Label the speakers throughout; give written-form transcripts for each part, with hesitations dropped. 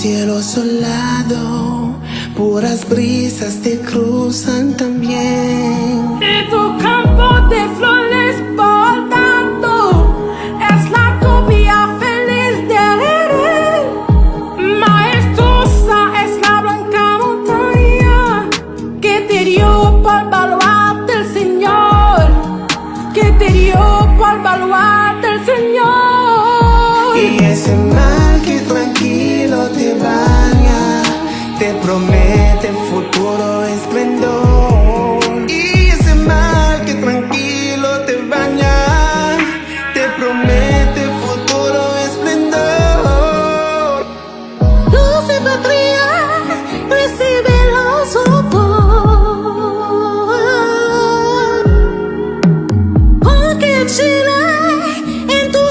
Speaker 1: cielo solado, puras brisas te cruzan también.
Speaker 2: Y tu campo de flores bordando es la copia feliz del Edén. Majestuosa es la blanca montaña que te dio por baluarte el Señor, que te dio por baluarte el Señor.
Speaker 1: Y ese mar que tranquilo te baña, te promete futuro esplendor. Y ese mar que tranquilo te baña, te promete futuro esplendor.
Speaker 2: Dulce patria, recibe los sopor, porque Chile en tu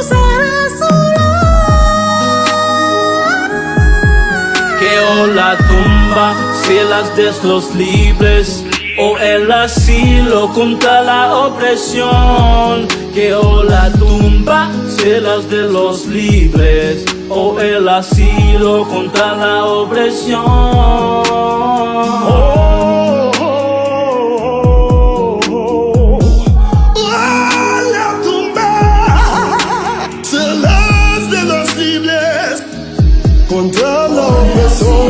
Speaker 3: Que o la tumba cielas de los libres, o el asilo contra la opresión. Que o la tumba cielas de los libres, o el asilo contra la opresión.
Speaker 4: La tumba, celas de los libres contra la opresión.